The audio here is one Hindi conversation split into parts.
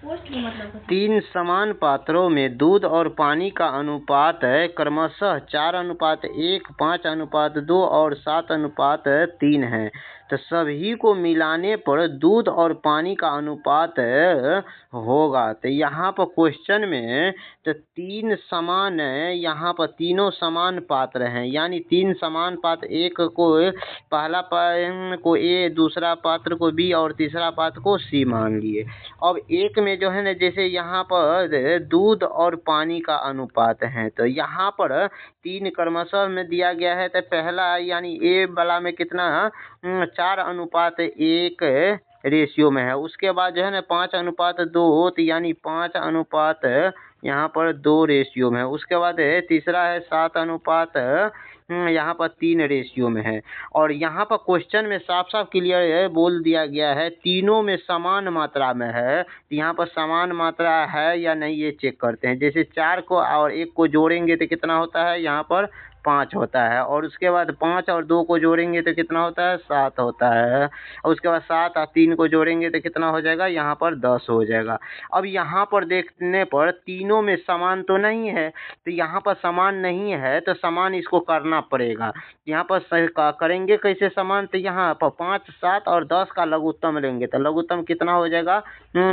तीन समान पात्रों में दूध और पानी का अनुपात क्रमशः 4:1, 5:2 और 7:3 है। तो सभी को मिलाने पर दूध और पानी का अनुपात होगा। तो यहाँ पर क्वेश्चन में तो तीन समान यहाँ पर तीनों समान पात्र हैं, यानी तीन समान पात्र, एक को पहला पात्र को ए, दूसरा पात्र को बी और तीसरा पात्र को सी मान लिए। अब एक में जो है ना, जैसे यहाँ पर दूध और पानी का अनुपात है, तो यहाँ पर तीन क्रमशः में दिया गया है। तो पहला यानी ए वाला में कितना 4:1 रेशियो में है। उसके बाद जो है ना 5:2, तो यानी 5:2 यहाँ पर 2 रेशियो में है। उसके बाद तीसरा है 7:3 यहाँ पर 3 रेशियो में है। और यहाँ पर क्वेश्चन में साफ साफ क्लियर बोल दिया गया है तीनों में समान मात्रा में है। तो यहाँ पर समान मात्रा है या नहीं ये चेक करते हैं। जैसे 4 को और 1 को जोड़ेंगे तो कितना होता है, यहाँ पर 5 होता है। और उसके बाद 5 और 2 को जोड़ेंगे तो कितना होता है, 7 होता है। और उसके बाद 7 और 3 को जोड़ेंगे तो कितना हो जाएगा, यहाँ पर 10 हो जाएगा। अब यहाँ पर देखने पर तीनों में समान तो नहीं है, तो यहाँ पर समान नहीं है तो समान इसको करना पड़ेगा। यहाँ पर करेंगे कैसे समान, तो यहाँ पर 5, 7 और 10 का लघुत्तम लेंगे तो लघुत्तम कितना हो जाएगा,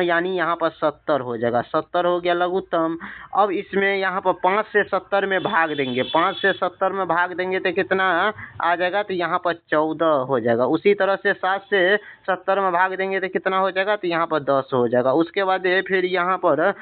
यानी यहाँ पर 70 हो जाएगा। 70 हो गया लघुत्तम। अब इसमें यहाँ पर 5 से 70 में भाग देंगे, 5 से 70 में भाग देंगे तो कितना आ जाएगा, तो यहाँ पर 14 हो जाएगा। उसी तरह से 7 से 70 में भाग देंगे तो कितना हो जाएगा, तो यहाँ पर 10 हो जाएगा। उसके बाद फिर यहाँ पर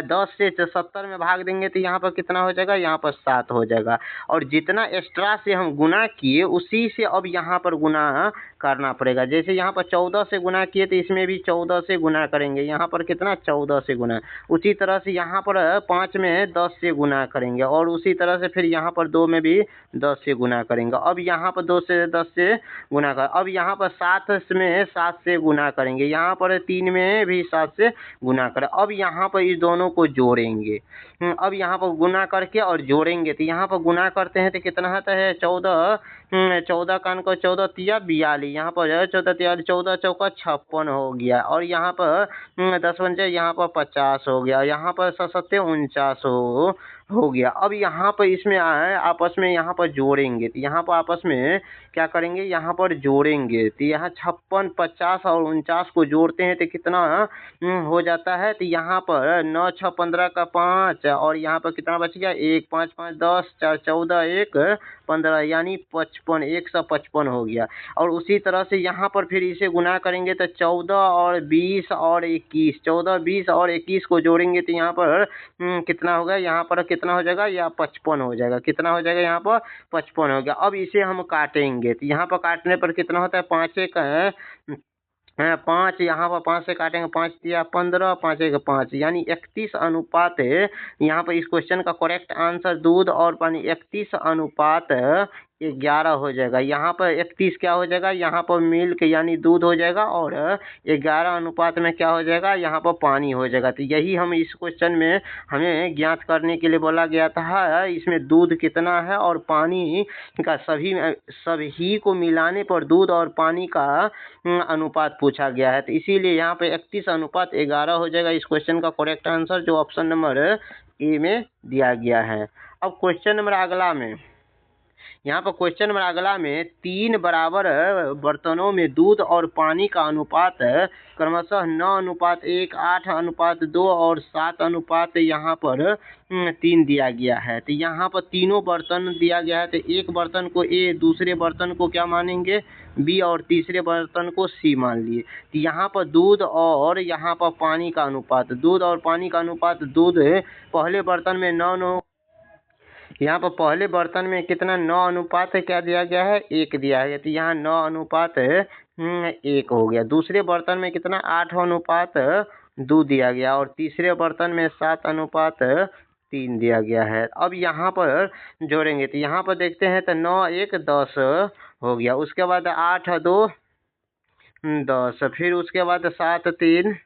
10 से 70 में भाग देंगे तो यहाँ पर कितना हो जाएगा, यहाँ पर 7 हो जाएगा। और जितना एक्स्ट्रा से हम गुना किए उसी से अब यहाँ पर गुना करना पड़ेगा। जैसे यहाँ पर 14 से गुना किए तो इसमें भी 14 से गुना करेंगे, यहाँ पर कितना 14 से गुना। उसी तरह से यहाँ पर 5 में 10 से गुना करेंगे और उसी तरह से फिर यहाँ पर 2 में भी 10 से गुना करेंगे। अब यहाँ पर 2 से 10 से गुना कर, अब यहाँ पर 7 में 7 से गुना करेंगे, यहाँ पर 3 में भी 7 से गुना करें। अब यहाँ पर इस दोनों को जोड़ेंगे। अब यहाँ पर गुना करके और जोड़ेंगे तो यहाँ पर गुना करते हैं तो कितना आता है 14, 14 कान को 14 तिया 42, यहाँ पर 14 तिया 14 चौका 56 हो गया। और यहाँ पर 10 पंचे यहाँ पर 50 हो गया, यहाँ पर 7 49 हो गया। अब यहाँ पर इसमें आपस में यहाँ पर जोड़ेंगे तो यहाँ पर आपस में क्या करेंगे, यहाँ पर जोड़ेंगे तो यहाँ 56, 50 और 49 को जोड़ते हैं तो कितना हो जाता है, तो यहाँ पर 9, 6, 15 का 5 और यहाँ पर कितना बच गया 1, 5, 5, 10, 4, 14, 1, 15 यानी 55, 155 हो गया। और उसी तरह से यहाँ पर फिर इसे गुना करेंगे तो 14 और 20 और 21, 14, 20 और 21 को जोड़ेंगे तो यहाँ पर कितना होगा, यहाँ पर कितना हो जाएगा, या 55 हो जाएगा। कितना हो जाएगा, यहाँ पर 55 हो गया। अब इसे हम काटेंगे तो यहाँ पर काटने पर कितना होता है, 5 1 5, यहाँ पर 5 से काटेंगे 5 या 15, 5 1 5 यानी 31 अनुपात है। यहाँ पर इस क्वेश्चन का करेक्ट आंसर दूध और पानी 31:11 हो जाएगा। यहाँ पर 31 क्या हो जाएगा, यहाँ पर मिल्क यानी दूध हो जाएगा और 11 अनुपात में क्या हो जाएगा, यहाँ पर पानी हो जाएगा। तो यही हम इस क्वेश्चन में हमें ज्ञात करने के लिए बोला गया था। इसमें दूध कितना है और पानी का सभी को मिलाने पर दूध और पानी का अनुपात पूछा गया है। तो इसीलिए यहाँ पे 31:11 हो जाएगा इस क्वेश्चन का करेक्ट आंसर, जो ऑप्शन नंबर ए में दिया गया है। अब क्वेश्चन नंबर अगला में, यहाँ पर क्वेश्चन नंबर अगला में 3 बराबर बर्तनों में दूध और पानी का अनुपात क्रमशः 9:1, 8:2 और 7:, यहाँ पर 3 दिया गया है। तो यहाँ पर तीनों बर्तन दिया गया है। तो एक बर्तन को ए, दूसरे बर्तन को क्या मानेंगे बी और तीसरे बर्तन को सी मान लिए। तो यहाँ पर दूध और यहाँ पर पानी का अनुपात, दूध और पानी का अनुपात, दूध पहले बर्तन में 9, यहाँ पर पहले बर्तन में कितना 9 अनुपात है, क्या दिया गया है 1 दिया है। तो यहाँ 9:1 हो गया। दूसरे बर्तन में कितना 8:2 दिया गया और तीसरे बर्तन में 7:3 दिया गया है। अब यहाँ पर जोड़ेंगे तो यहाँ पर देखते हैं तो 9 1 10 हो गया। उसके बाद 8 2 10, फिर उसके बाद 7 3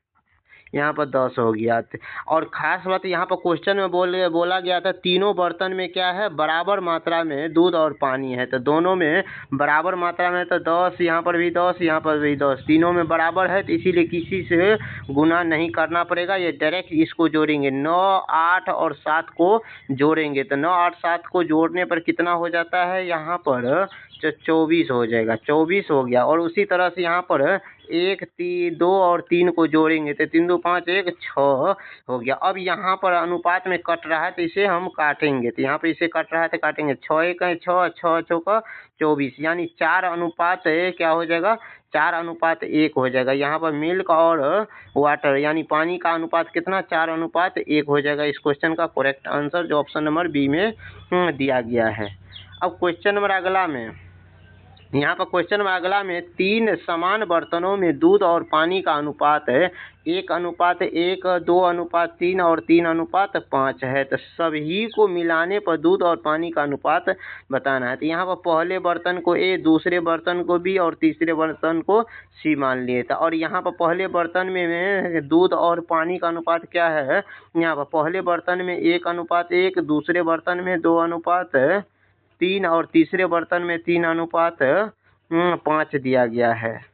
यहाँ पर 10 हो गया। और ख़ास बात यहाँ पर क्वेश्चन में बोला गया था तीनों बर्तन में क्या है, बराबर मात्रा में दूध और पानी है। तो दोनों में बराबर मात्रा में, तो 10 यहाँ पर भी 10, यहाँ पर भी 10, तीनों में बराबर है, तो इसीलिए किसी से गुना नहीं करना पड़ेगा। ये डायरेक्ट इसको जोड़ेंगे, 9, 8 और 7 को जोड़ेंगे। तो 9, 8, 7 को जोड़ने पर कितना हो जाता है, यहाँ पर 24 हो जाएगा, 24 हो गया। और उसी तरह से यहाँ पर 1, 2 और 3 को जोड़ेंगे, तो 3, 2, 5, 1, 6 हो गया। अब यहाँ पर अनुपात में कट रहा है, तो इसे हम काटेंगे। तो यहाँ पर इसे कट रहा है तो काटेंगे, 6, 1, 6, 6, 6, 24, यानी 4 अनुपात क्या हो जाएगा, 4:1 हो जाएगा। यहाँ पर मिल्क और वाटर यानी पानी का अनुपात कितना, 4:1 हो जाएगा। इस क्वेश्चन का करेक्ट आंसर जो ऑप्शन नंबर बी में दिया गया है। अब क्वेश्चन नंबर अगला में, यहाँ पर क्वेश्चन में अगला में 3 समान बर्तनों में दूध और पानी का अनुपात है 1:1, 2:3 और 3:5 है। तो सभी को मिलाने पर दूध और पानी का अनुपात बताना है। तो यहाँ पर पहले बर्तन को ए, दूसरे बर्तन को बी और तीसरे बर्तन को सी मान लिए था। और यहाँ पर पहले बर्तन में दूध और पानी का अनुपात क्या है, यहाँ पर पहले बर्तन में 1:1, दूसरे बर्तन में 2:3 और तीसरे बर्तन में 3:5 दिया गया है।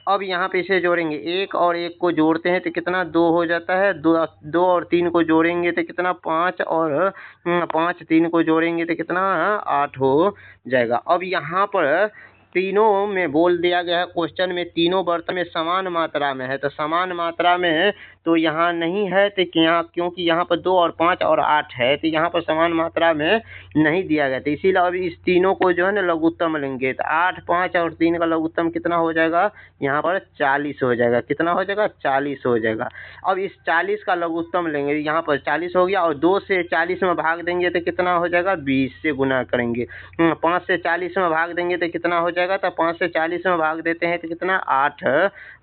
अब यहाँ पे इसे जोड़ेंगे, 1 और 1 को जोड़ते हैं तो कितना, 2 हो जाता है। 2 और 3 को जोड़ेंगे तो कितना, 5 और 5, 3 को जोड़ेंगे तो कितना, 8 हो जाएगा। अब यहाँ पर तीनों में बोल दिया गया है क्वेश्चन में, तीनों बर्तन में समान मात्रा में है। तो समान मात्रा में तो यहाँ नहीं है, तो क्योंकि यहाँ पर 2 और 5 और 8 है, तो यहाँ पर समान मात्रा में नहीं दिया गया। तो इसीलिए अब इस तीनों को जो है ना लघुत्तम लेंगे। तो 8, 5 और 3 का लघुत्तम कितना हो जाएगा, यहाँ पर 40 हो जाएगा। कितना हो जाएगा, 40 हो जाएगा। अब इस 40 का लघुत्तम लेंगे, यहाँ पर 40 हो गया। और 2 से 40 में भाग देंगे तो कितना हो जाएगा, 20 से गुना करेंगे। 5 से 40 में भाग देंगे तो कितना हो जाएगा, तो 5 से 40 में भाग देते हैं तो कितना, 8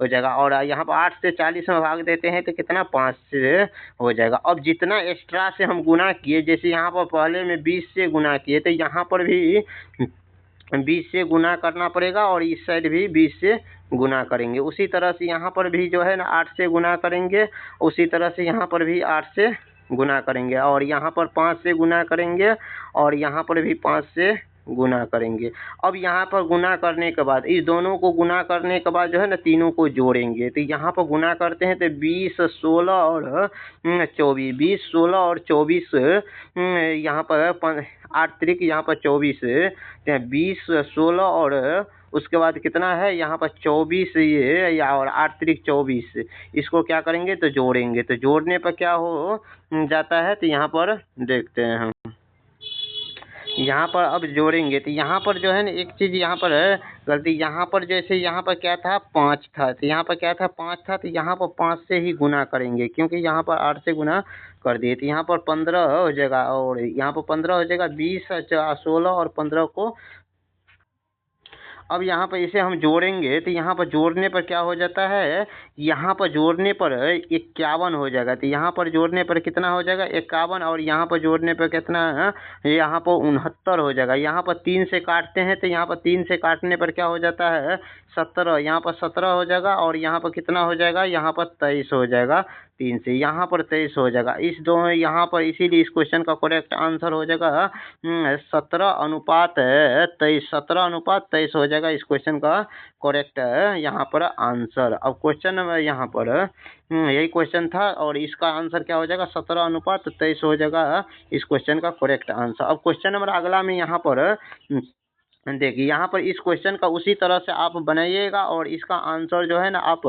हो जाएगा। और यहाँ पर 8 से 40 में भाग देते हैं तो कितना, 5 से हो जाएगा। अब जितना एक्स्ट्रा से हम गुना किए, जैसे यहाँ पर पहले में 20 से गुना किए, तो यहाँ पर भी 20 से गुना करना पड़ेगा और इस साइड भी 20 से गुना करेंगे। उसी तरह से यहाँ पर भी जो है ना 8 से गुना करेंगे, उसी तरह से यहाँ पर भी 8 से गुना करेंगे, और यहाँ पर 5 से गुना करेंगे, और यहाँ पर भी 5 से गुना करेंगे। अब यहाँ पर गुना करने के बाद, इस दोनों को गुना करने के बाद जो है ना तीनों को जोड़ेंगे। तो यहाँ पर गुना करते हैं तो 20, 16 और 24, 20, 16 और 24, यहाँ पर 8 त्रिक यहाँ पर 24, 20, 16 और उसके बाद कितना है यहाँ पर 24, ये या और 8 त्रिक 24, इसको क्या करेंगे तो जोड़ेंगे। तो जोड़ने पर क्या हो जाता है, तो यहाँ पर देखते हैं हम, यहाँ पर अब जोड़ेंगे। तो यहाँ पर जो है ना एक चीज़ यहाँ पर है गलती, यहाँ पर जैसे यहाँ पर क्या था, 5 था, तो यहाँ पर क्या था, 5 था, तो यहाँ पर 5 से ही गुना करेंगे, क्योंकि यहाँ पर 8 से गुना कर दिए। तो यहाँ पर 15 हो जाएगा, और यहाँ पर 15 हो जाएगा। 20, 16 और 15 को अब यहाँ पर इसे हम जोड़ेंगे। तो यहाँ पर जोड़ने पर क्या हो जाता है, यहाँ पर जोड़ने पर 51 हो जाएगा। तो यहाँ पर जोड़ने पर कितना हो जाएगा, 51, और यहाँ पर जोड़ने पर कितना है, यहाँ पर 69 हो जाएगा। यहाँ पर 3 से काटते हैं, तो यहाँ पर 3 से काटने पर क्या हो जाता है, 17, यहाँ पर 17 हो जाएगा, और यहाँ पर कितना हो जाएगा, यहाँ पर 23 हो जाएगा। 3 से यहाँ पर 23 हो जाएगा। इस दोनों यहाँ पर, इसीलिए इस क्वेश्चन का करेक्ट आंसर हो जाएगा 17:23, 17:23 हो जाएगा इस क्वेश्चन का करेक्ट यहाँ पर आंसर। अब क्वेश्चन नंबर यहाँ पर यही क्वेश्चन था, और इसका आंसर क्या हो जाएगा, 17:23 हो जाएगा इस क्वेश्चन का करेक्ट आंसर। अब क्वेश्चन नंबर अगला में यहाँ पर देखिए, यहाँ पर इस क्वेश्चन का उसी तरह से आप बनाइएगा, और इसका आंसर जो है ना आप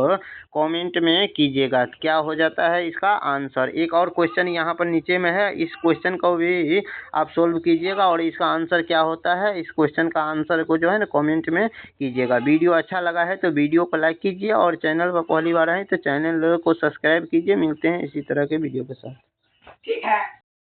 कमेंट में कीजिएगा क्या हो जाता है इसका आंसर। एक और क्वेश्चन यहाँ पर नीचे में है, इस क्वेश्चन को भी आप सोल्व कीजिएगा, और इसका आंसर क्या होता है, इस क्वेश्चन का आंसर को जो है ना कमेंट में कीजिएगा। वीडियो अच्छा लगा है तो वीडियो को लाइक कीजिए, और चैनल पर पहली बार आए तो चैनल को सब्सक्राइब कीजिए। मिलते हैं इसी तरह के वीडियो के साथ। ठीक है।